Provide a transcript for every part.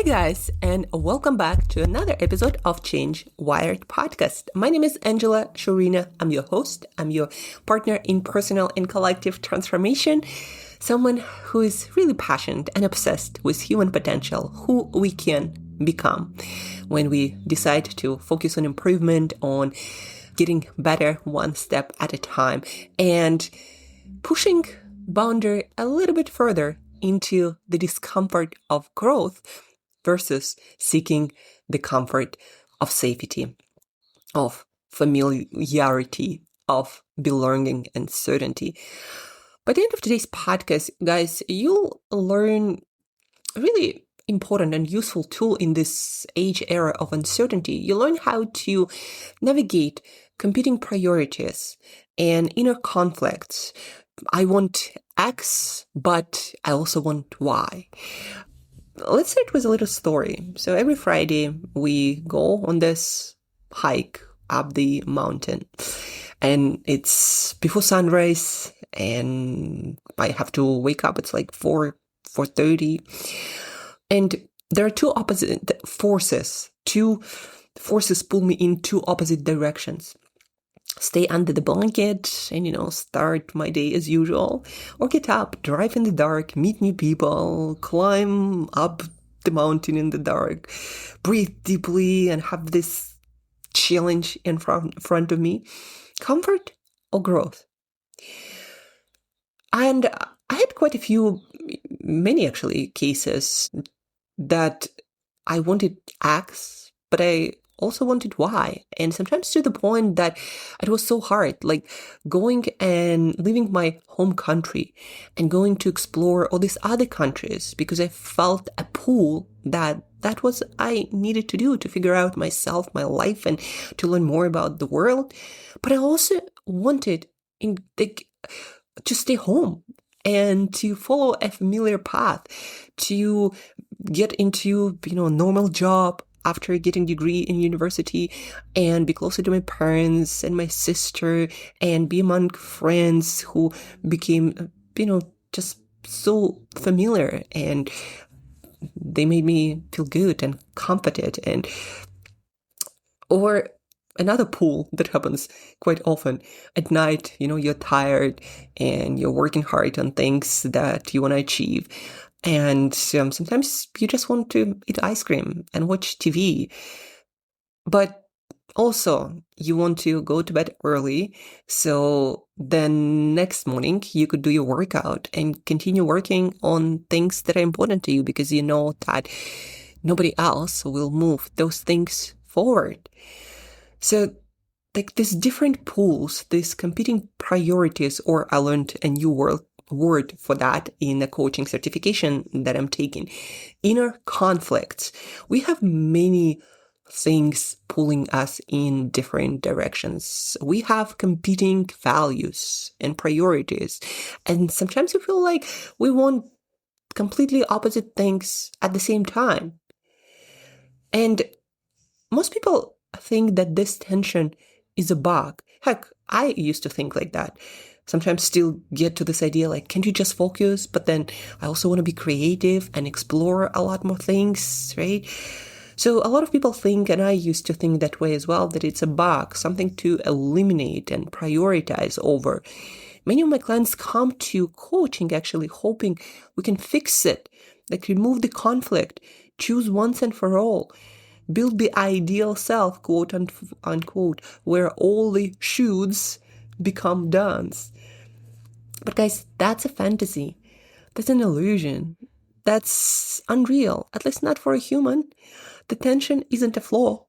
guys, and welcome back to another episode of Change Wired podcast. My name is Angela Shurina. I'm your host. I'm your partner in personal and collective transformation. Someone who is really passionate and obsessed with human potential, who we can become when we decide to focus on improvement, on getting better one step at a time, and pushing boundary a little bit further into the discomfort of growth versus seeking the comfort of safety, of familiarity, of belonging and certainty. By the end of today's podcast, guys, you'll learn a really important and useful tool in this age era of uncertainty. You'll learn how to navigate competing priorities and inner conflicts. I want X, but I also want Y. Let's start with a little story. So every Friday we go on this hike up the mountain, and it's before sunrise, and I have to wake up. It's like 4:30, and there are two opposite forces. Two forces pull me in two opposite directions. Stay under the blanket and, start my day as usual, or get up, drive in the dark, meet new people, climb up the mountain in the dark, breathe deeply and have this challenge in front of me. Comfort or growth? And I had many actually cases that I wanted X, but I also wanted Y, and sometimes to the point that it was so hard, like going and leaving my home country and going to explore all these other countries, because I felt a pull that was I needed to do to figure out myself, my life, and to learn more about the world. But I also wanted to stay home and to follow a familiar path, to get into a normal job after getting a degree in university, and be closer to my parents and my sister, and be among friends who became, just so familiar, and they made me feel good and comforted. Or another pull that happens quite often at night, you're tired and you're working hard on things that you want to achieve. And sometimes you just want to eat ice cream and watch TV. But also you want to go to bed early, so then next morning you could do your workout and continue working on things that are important to you, because you know that nobody else will move those things forward. So like these different pools, these competing priorities, or I learned a new word for that in a coaching certification that I'm taking, inner conflicts. We have many things pulling us in different directions. We have competing values and priorities, and sometimes we feel like we want completely opposite things at the same time. And most people think that this tension is a bug. Heck, I used to think like that. Sometimes still get to this idea like, can't you just focus? But then I also want to be creative and explore a lot more things, right? So a lot of people think, and I used to think that way as well, that it's a bug, something to eliminate and prioritize over. Many of my clients come to coaching actually hoping we can fix it, like remove the conflict, choose once and for all, build the ideal self, quote unquote, where all the shoulds become dones. But guys, that's a fantasy. That's an illusion. That's unreal, at least not for a human. The tension isn't a flaw.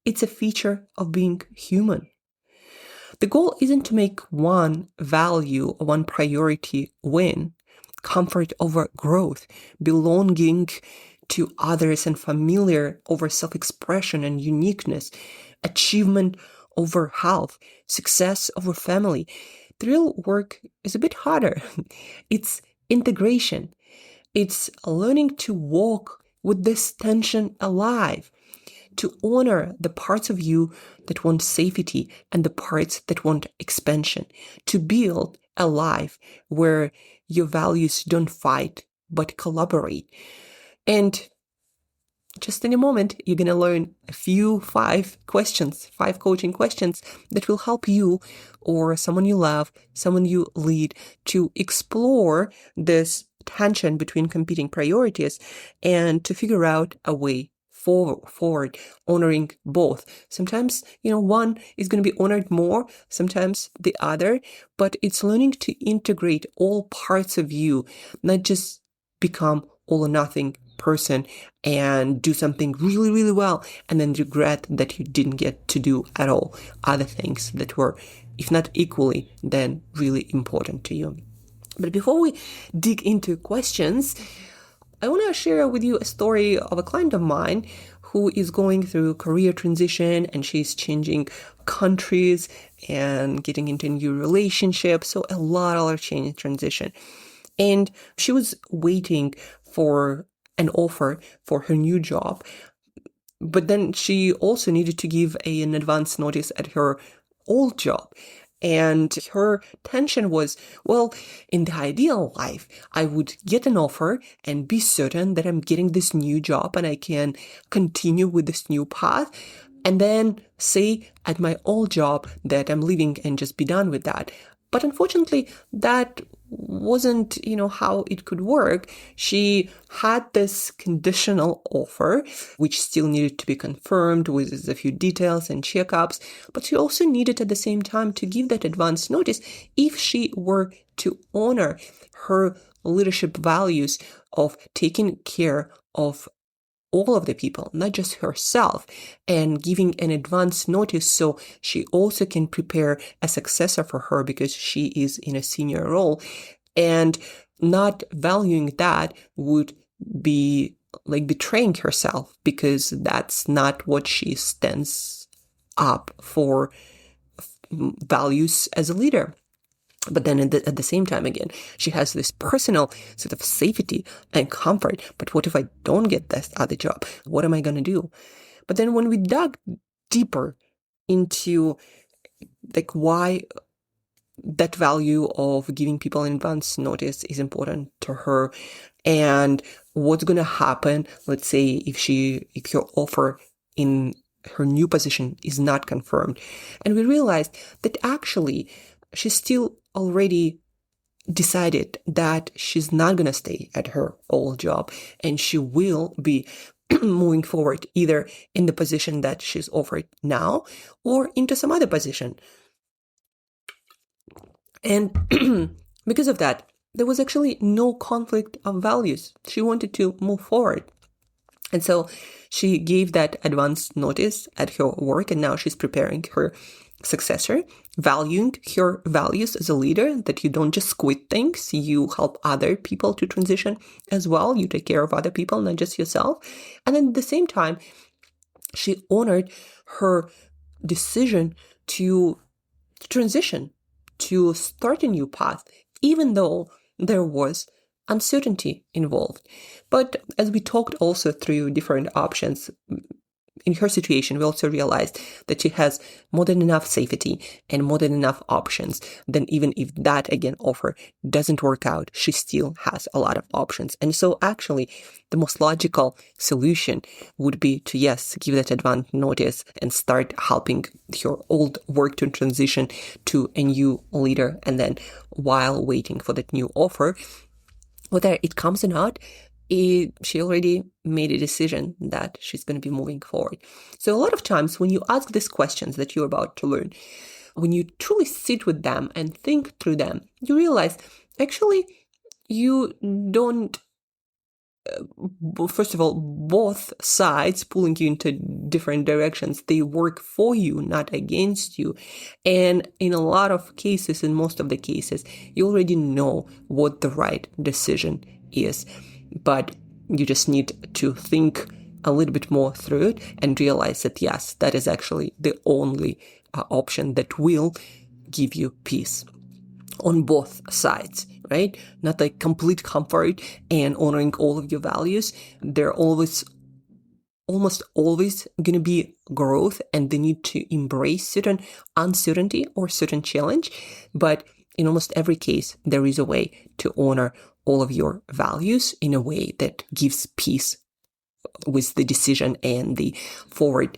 It's a feature of being human. The goal isn't to make one value or one priority win. Comfort over growth, belonging to others and familiar over self-expression and uniqueness, achievement over health, success over family. The real work is a bit harder. It's integration. It's learning to walk with this tension alive, to honor the parts of you that want safety and the parts that want expansion, to build a life where your values don't fight but collaborate. And just in a moment, you're going to learn five coaching questions that will help you or someone you love, someone you lead to explore this tension between competing priorities and to figure out a way forward, honoring both. Sometimes, one is going to be honored more, sometimes the other, but it's learning to integrate all parts of you, not just become all or nothing person and do something really, really well and then regret that you didn't get to do at all other things that were, if not equally, then really important to you. But before we dig into questions, I want to share with you a story of a client of mine who is going through career transition, and she's changing countries and getting into new relationships. So a lot of change and transition. And she was waiting for an offer for her new job, but then she also needed to give an advance notice at her old job. And her tension was, well, in the ideal life, I would get an offer and be certain that I'm getting this new job and I can continue with this new path, and then say at my old job that I'm leaving and just be done with that. But unfortunately, that wasn't, how it could work. She had this conditional offer, which still needed to be confirmed with a few details and checkups, but she also needed at the same time to give that advance notice if she were to honor her leadership values of taking care of all of the people, not just herself, and giving an advance notice so she also can prepare a successor for her because she is in a senior role. And not valuing that would be like betraying herself, because that's not what she stands up for, values as a leader. But then at the same time, again, she has this personal sort of safety and comfort. But what if I don't get this other job? What am I going to do? But then when we dug deeper into like why that value of giving people an advance notice is important to her, and what's going to happen, let's say if her offer in her new position is not confirmed, and we realized that actually she's still already decided that she's not going to stay at her old job, and she will be moving forward either in the position that she's offered now or into some other position. And because of that, there was actually no conflict of values. She wanted to move forward. And so she gave that advance notice at her work, and now she's preparing her successor, valuing her values as a leader, that you don't just quit things, you help other people to transition as well. You take care of other people, not just yourself. And then at the same time, she honored her decision to transition, to start a new path, even though there was uncertainty involved. But as we talked also through different options, in her situation, we also realized that she has more than enough safety and more than enough options. Then even if that, again, offer doesn't work out, she still has a lot of options. And so actually, the most logical solution would be to, yes, give that advance notice and start helping her old work to transition to a new leader. And then while waiting for that new offer, whether it comes or not, she already made a decision that she's going to be moving forward. So a lot of times when you ask these questions that you're about to learn, when you truly sit with them and think through them, you realize actually you don't, first of all, both sides pulling you into different directions, they work for you, not against you. And in a lot of cases, in most of the cases, you already know what the right decision is. But you just need to think a little bit more through it and realize that, yes, that is actually the only option that will give you peace on both sides, right? Not like complete comfort and honoring all of your values. They're almost always going to be growth, and they need to embrace certain uncertainty or certain challenge. But in almost every case, there is a way to honor all of your values in a way that gives peace with the decision and the forward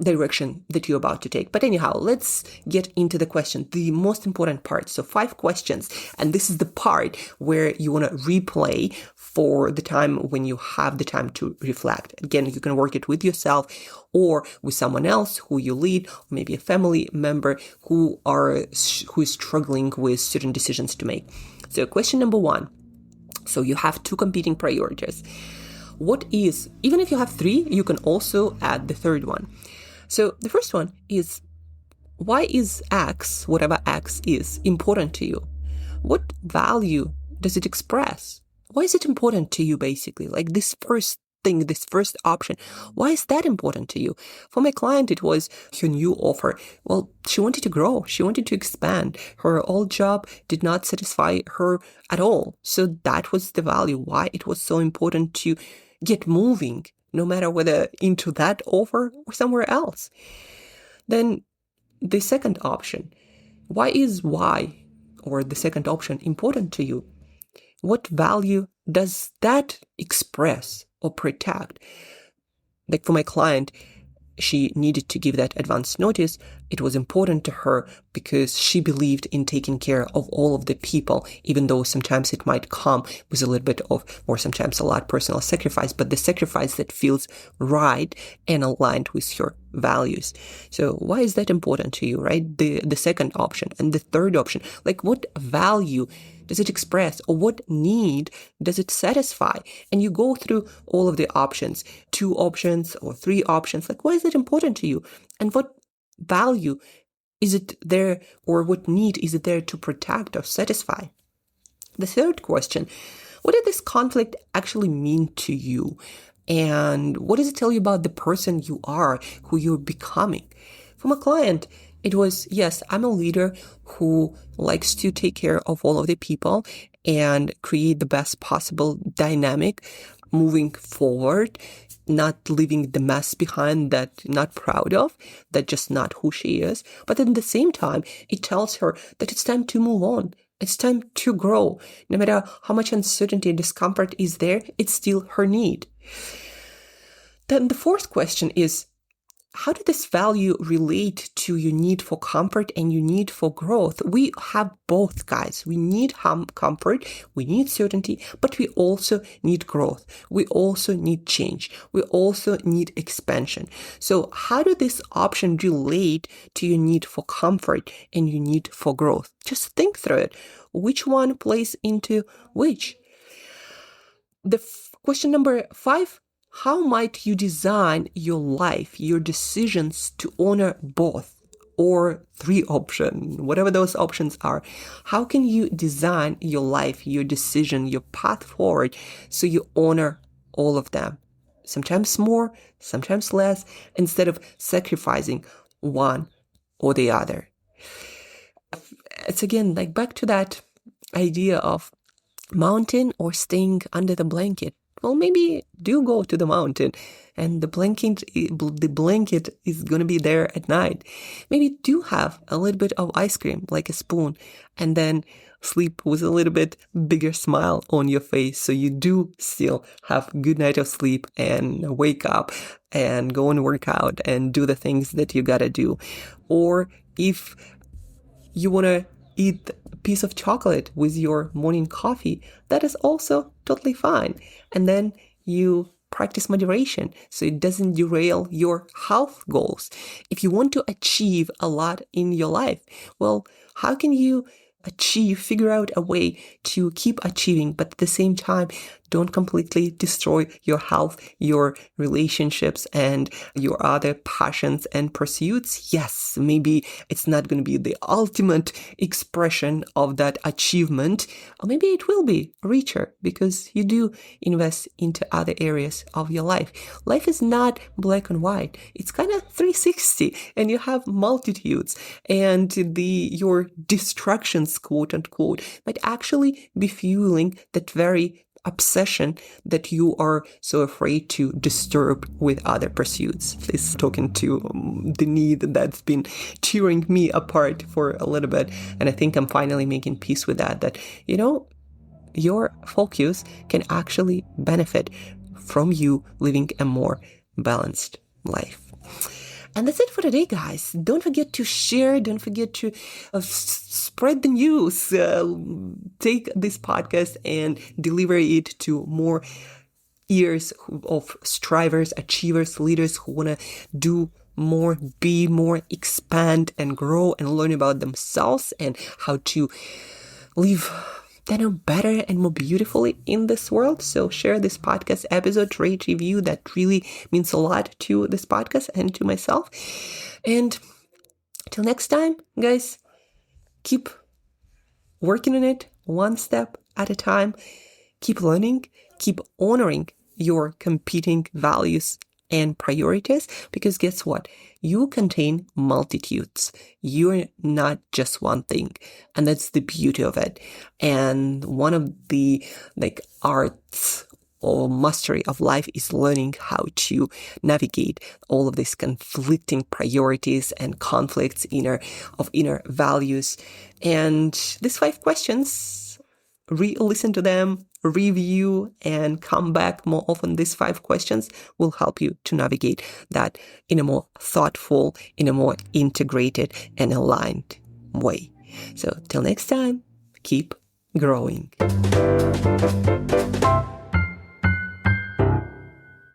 direction that you're about to take. But anyhow, let's get into the question, the most important part. So 5 questions, and this is the part where you want to replay for the time when you have the time to reflect. Again, you can work it with yourself or with someone else who you lead, or maybe a family member who is struggling with certain decisions to make. So question number 1. So you have 2 competing priorities. Even if you have 3, you can also add the third one. So the first one is, why is X, whatever X is, important to you? What value does it express? Why is it important to you, basically? Like this first thing, this first option, why is that important to you? For my client, it was her new offer. Well, she wanted to grow. She wanted to expand. Her old job did not satisfy her at all. So that was the value, why it was so important to get moving, no matter whether into that offer or somewhere else. Then the second option, why is Y, or the second option, important to you? What value does that express or protect? Like for my client, she needed to give that advance notice. It was important to her because she believed in taking care of all of the people, even though sometimes it might come with a little bit of, or sometimes a lot, personal sacrifice, but the sacrifice that feels right and aligned with her values. So why is that important to you, right? The second option. And the third option, like what value does it express, or what need does it satisfy? And you go through all of the options, 2 options or 3 options. Like, why is it important to you? And what value is it there, or what need is it there to protect or satisfy? The third question, what did this conflict actually mean to you? And what does it tell you about the person you are, who you're becoming? From a client, it was, yes, I'm a leader who likes to take care of all of the people and create the best possible dynamic moving forward, not leaving the mess behind that not proud of, that just not who she is. But at the same time, it tells her that it's time to move on. It's time to grow. No matter how much uncertainty and discomfort is there, it's still her need. Then the fourth question is, how did this value relate to your need for comfort and your need for growth? We have both, guys. We need comfort, we need certainty, but we also need growth. We also need change. We also need expansion. So how do this option relate to your need for comfort and your need for growth? Just think through it. Which one plays into which? Question number 5. How might you design your life, your decisions to honor both, or 3 options, whatever those options are? How can you design your life, your decision, your path forward so you honor all of them? Sometimes more, sometimes less, instead of sacrificing one or the other. It's again like back to that idea of mountain or staying under the blanket. Well, maybe do go to the mountain and the blanket is going to be there at night. Maybe do have a little bit of ice cream, like a spoon, and then sleep with a little bit bigger smile on your face. So you do still have a good night of sleep and wake up and go and work out and do the things that you got to do. Or if you want to eat a piece of chocolate with your morning coffee, that is also totally fine. And then you practice moderation so it doesn't derail your health goals. If you want to achieve a lot in your life, well, how can you figure out a way to keep achieving, but at the same time, don't completely destroy your health, your relationships, and your other passions and pursuits? Yes, maybe it's not going to be the ultimate expression of that achievement, or maybe it will be richer because you do invest into other areas of your life. Life is not black and white. It's kind of 360, and you have multitudes, and your distractions, quote unquote, might actually be fueling that very obsession that you are so afraid to disturb with other pursuits. This is talking to the need that's been tearing me apart for a little bit, and I think I'm finally making peace with that, your focus can actually benefit from you living a more balanced life. And that's it for today, guys. Don't forget to share. Don't forget to spread the news. Take this podcast and deliver it to more ears of strivers, achievers, leaders who want to do more, be more, expand and grow and learn about themselves and how to live better and more beautifully in this world. So share this podcast episode, rate, review. That really means a lot to this podcast and to myself. And till next time, guys, keep working on it one step at a time. Keep learning, keep honoring your competing values and priorities, because guess what? You contain multitudes. You're not just one thing. And that's the beauty of it. And one of the arts or mastery of life is learning how to navigate all of these conflicting priorities and conflicts of inner values. And these 5 questions, re-listen to them, review, and come back more often. These 5 questions will help you to navigate that in a more thoughtful, in a more integrated and aligned way. So till next time, keep growing.